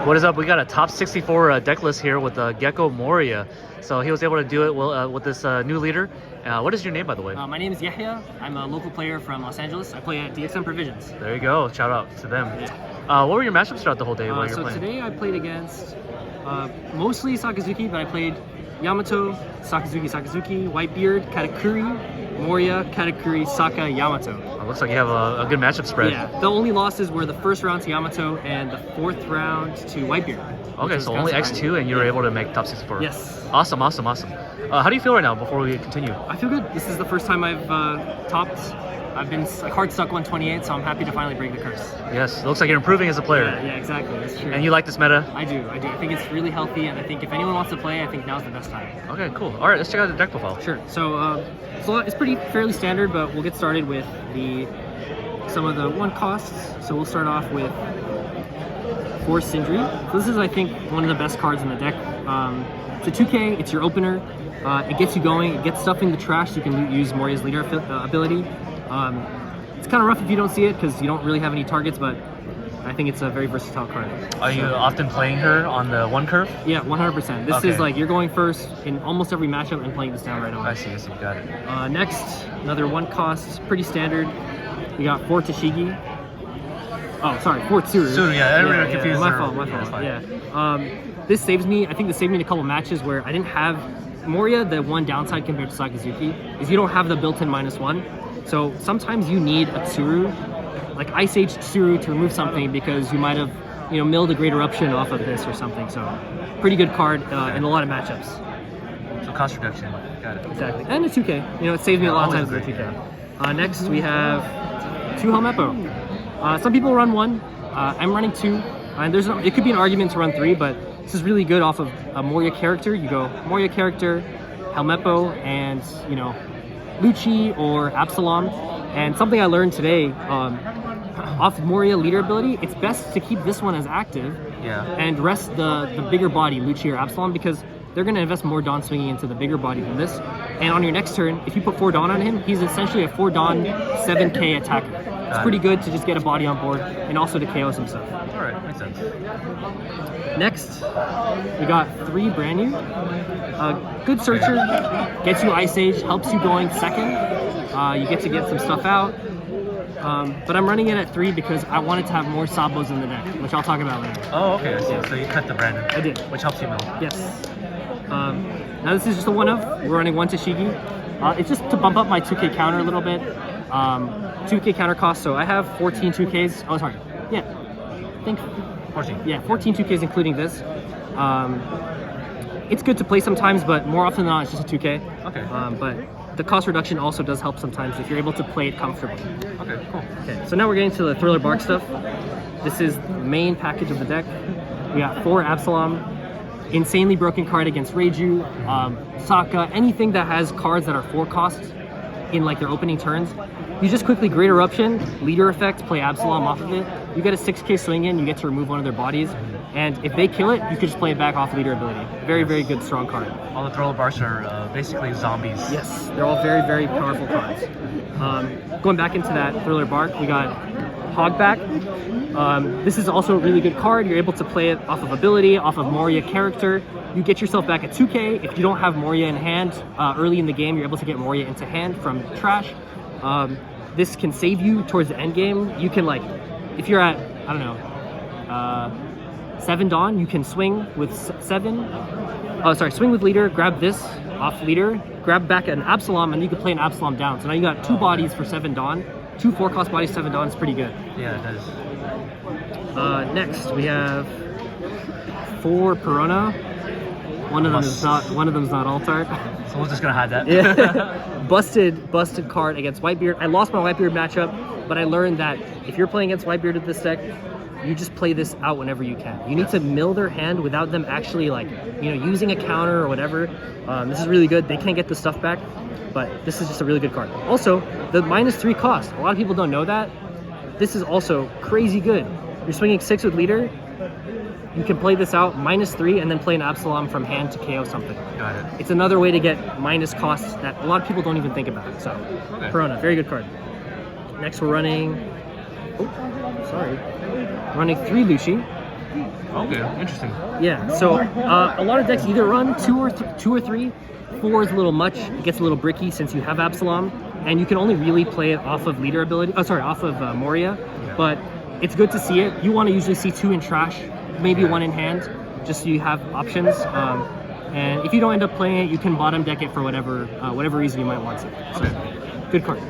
What is up? We got a top 64 deck list here with Gecko Moria. So he was able to do it with this new leader. What is your name, by the way? My name is Yahya. I'm a local player from Los Angeles. I play at DXM Provisions. There you go. Shout out to them. Yeah. What were your matchups throughout the whole day while you were playing? Today I played against mostly Sakazuki, but I played Yamato, Sakazuki, Whitebeard, Katakuri, Moria, Katakuri, Saka, Yamato. It looks like you have a good matchup spread. Yeah, the only losses were the first round to Yamato and the fourth round to Whitebeard. Okay, so only X2 and you were able to make top 64. Yes. Awesome. How do you feel right now before we continue? I feel good. This is the first time I've topped. I've been hard stuck 128, so I'm happy to finally break the curse. Yes, it looks like you're improving as a player. Yeah, exactly. That's true. And you like this meta? I do. I think it's really healthy, and I think if anyone wants to play, I think now's the best time. Okay, cool. All right, let's check out the deck profile. Sure. So it's pretty fairly standard, but we'll get started with some of the one costs. So we'll start off with Force Sindri. So this is, I think, one of the best cards in the deck. It's a 2K. It's your opener. It gets you going. It gets stuff in the trash. So you can use Moria's leader ability. It's kind of rough if you don't see it because you don't really have any targets, but I think it's a very versatile card. Are you often playing her on the one curve? Yeah, 100%. This is like you're going first in almost every matchup and playing this down right away. I see, got it. Next, another one cost, pretty standard. We got 4 Tashigi. Oh, sorry, 4 Tsuru. Tsuru, yeah, everyone confused. My fault. Yeah. This saves me. I think this saved me in a couple matches where I didn't have Moria. The one downside compared to Sakazuki is you don't have the built-in -1. So sometimes you need a Tsuru, like Ice Age Tsuru, to remove something because you might have, milled a Great Eruption off of this or something. So pretty good card in a lot of matchups. So cost reduction, got it. Exactly, and a 2K. It saves me a lot of times with a 2K. Next we have 2 Helmeppo. Some people run 1. I'm running 2. And it could be an argument to run 3, but this is really good off of a Moria character. You go Moria character, Helmeppo, and Lucci or Absalom. And something I learned today, off Moria leader ability, it's best to keep this one as active and rest the bigger body, Lucci or Absalom, because they're going to invest more Dawn swinging into the bigger body than this. And on your next turn, if you put 4 Dawn on him, he's essentially a 4 Dawn 7k attacker. It's pretty good to just get a body on board and also to KO some stuff. Alright, makes sense. Next, we got 3 brand new. Good Searcher, gets you Ice Age, helps you going second. You get to get some stuff out. But I'm running it at 3 because I wanted to have more Sabos in the deck, which I'll talk about later. Oh, okay, I see. So you cut the brand. I did. Which helps you mill. Yes. Now this is just a 1-of. We're running 1 Tashigi. It's just to bump up my 2K counter a little bit. 2K counter cost, so I have 14 2Ks. Oh, sorry. Yeah. I think 14. Yeah, 14 2Ks including this. It's good to play sometimes, but more often than not, it's just a 2K. Okay. But the cost reduction also does help sometimes if you're able to play it comfortably. Okay, cool. Okay, so now we're getting to the Thriller Bark stuff. This is the main package of the deck. We got 4 Absalom, insanely broken card against Reiju, Saka, anything that has cards that are 4 costs in like their opening turns. You just quickly Great Eruption, leader effect, play Absalom off of it. You get a 6k swing in, you get to remove one of their bodies. And if they kill it, you can just play it back off leader ability. Very, very good, strong card. All the Thriller Bars are basically zombies. Yes, they're all very, very powerful cards. Going back into that Thriller Bark, we got Hogback. This is also a really good card. You're able to play it off of ability, off of Moria character. You get yourself back at 2k. If you don't have Moria in hand early in the game, you're able to get Moria into hand from trash. This can save you towards the end game. You can, like, if you're at, I don't know, 7 Dawn, you can swing with 7. Swing with leader, grab this off leader, grab back an Absalom, and you can play an Absalom down. So now you got 2 bodies for 7 Dawn. 2 4-cost bodies, 7 Dawn. It's pretty good. Yeah, it does. Next, we have 4 Perona. One of them's not Altart. So we're just gonna hide that. Yeah. busted card against Whitebeard. I lost my Whitebeard matchup, but I learned that if you're playing against Whitebeard with this deck, you just play this out whenever you can. You need to mill their hand without them actually, like, using a counter or whatever. This is really good. They can't get the stuff back, but this is just a really good card. Also, the -3 cost. A lot of people don't know that. This is also crazy good. You're swinging 6 with leader. You can play this out -3 and then play an Absalom from hand to KO something. Got it. It's another way to get minus costs that a lot of people don't even think about. So, okay. Perona, very good card. Next, we're running. Running 3 Lucci. Okay, interesting. Yeah, so a lot of decks either run two or three. 4 is a little much. It gets a little bricky since you have Absalom, and you can only really play it off of leader ability. Oh, sorry, off of Moria. Yeah. But it's good to see it. You want to usually see 2 in trash, maybe 1 in hand, just so you have options. And if you don't end up playing it, you can bottom deck it for whatever reason you might want to. So, Okay. good card.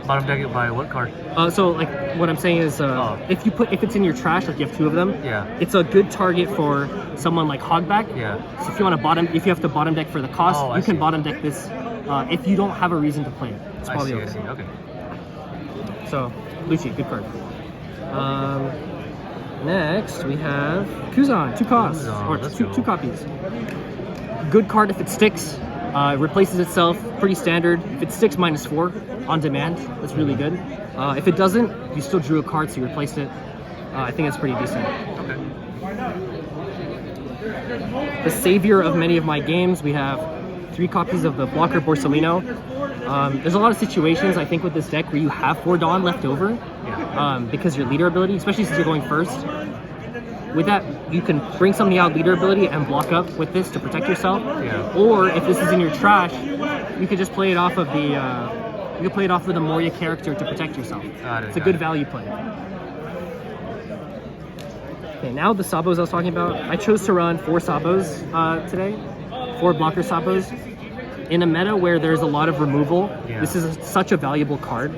Bottom deck it by what card? So like what I'm saying is, if it's in your trash, like you have 2 of them, Yeah. it's a good target for someone like Hogback. Yeah. So if you have to bottom deck for the cost, Oh, I you can see. bottom deck this. If you don't have a reason to play it, it's probably I okay. see. Okay. So Lucci, good card. Next we have Kuzan, 2 costs Kuzan, or let's two go. copies. Good card if it sticks. It replaces itself, pretty standard. If it sticks, -4 on demand. That's really good. If it doesn't, you still drew a card, so you replaced it. I think it's pretty decent. Okay. The savior of many of my games, we have 3 copies of the blocker Borsellino. There's a lot of situations, I think, with this deck where you have 4 Dawn left over because your leader ability, especially since you're going first. With that, you can bring something out leader ability and block up with this to protect yourself. Yeah. Or if this is in your trash, you could just play it off of the the Moria character to protect yourself. It's a good value play. Okay, now the Sabos I was talking about. I chose to run 4 Sabos today, 4 blocker Sabos. In a meta where there's a lot of removal, this is such a valuable card.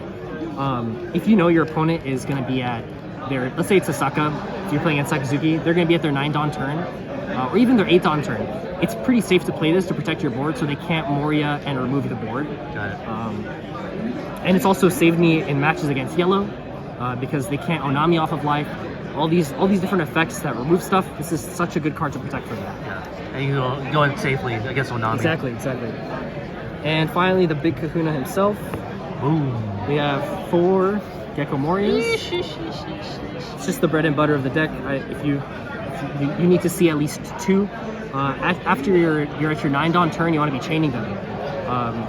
If you know your opponent is going to be at their, let's say it's Asaka, if you're playing against Sakazuki, they're going to be at their 9 Dawn turn, or even their 8 Dawn turn. It's pretty safe to play this to protect your board so they can't Moria and remove the board. Got it. And it's also saved me in matches against yellow because they can't Onami off of life. All these different effects that remove stuff. This is such a good card to protect from that. Yeah. And you go in safely against Onami. Exactly. And finally, the big kahuna himself. Boom. We have 4 Gecko Morias. It's just the bread and butter of the deck. If you need to see at least 2. After you're at your 9 Dawn turn, you want to be chaining them.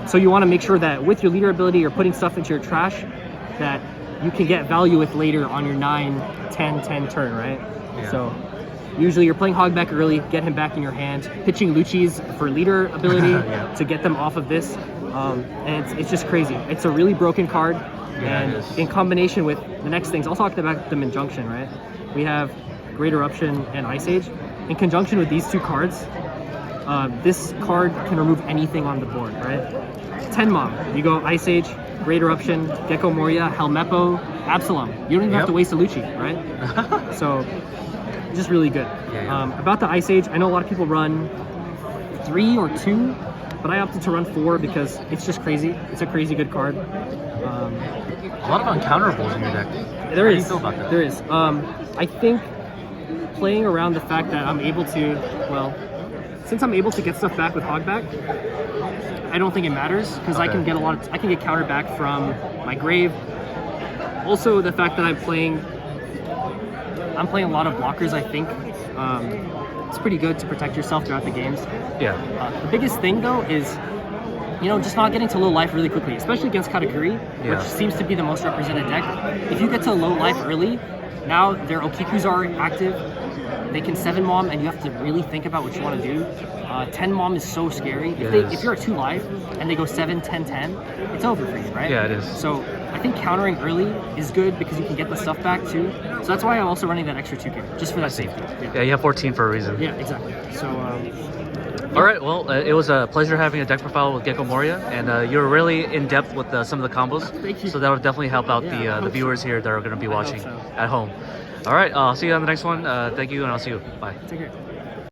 So you want to make sure that with your leader ability, you're putting stuff into your trash that you can get value with later on your 9, 10, 10 turn, right? Yeah. So usually you're playing Hogback early, get him back in your hand, pitching Lucci's for leader ability to get them off of this. And it's just crazy. It's a really broken card. And in combination with the next things, I'll talk about them in junction, right? We have Great Eruption and Ice Age. In conjunction with these 2 cards, this card can remove anything on the board, right? 10 Mom, you go Ice Age, Great Eruption, Gecko Moria, Helmeppo, Absalom. You don't even have to waste a Lucci, right? So, just really good. About the Ice Age, I know a lot of people run 3 or 2, but I opted to run 4 because it's just crazy. It's a crazy good card. A lot of uncounterable in your deck. There How is. do you feel about that? There is. I think playing around the fact that I'm able to, since I'm able to get stuff back with Hogback, I don't think it matters because I can get counter back from my grave. Also, the fact that I'm playing a lot of blockers. I think it's pretty good to protect yourself throughout the games. Yeah. The biggest thing though is, just not getting to low life really quickly, especially against Katakuri, which seems to be the most represented deck. If you get to low life early, now their Okikus are active. They can 7 Mom, and you have to really think about what you want to do. 10 Mom is so scary. If you're at 2 life and they go 7, 10, 10, it's over for you, right? Yeah, it is. So I think countering early is good because you can get the stuff back too. So that's why I'm also running that extra 2K, just for that safety. Yeah, you have 14 for a reason. Yeah, exactly. So. All right, well, it was a pleasure having a deck profile with Gecko Moria, and you were really in depth with some of the combos. Thank you. So that would definitely help out the viewers here that are going to be watching at home. All right, I'll see you on the next one. Thank you, and I'll see you. Bye. Take care.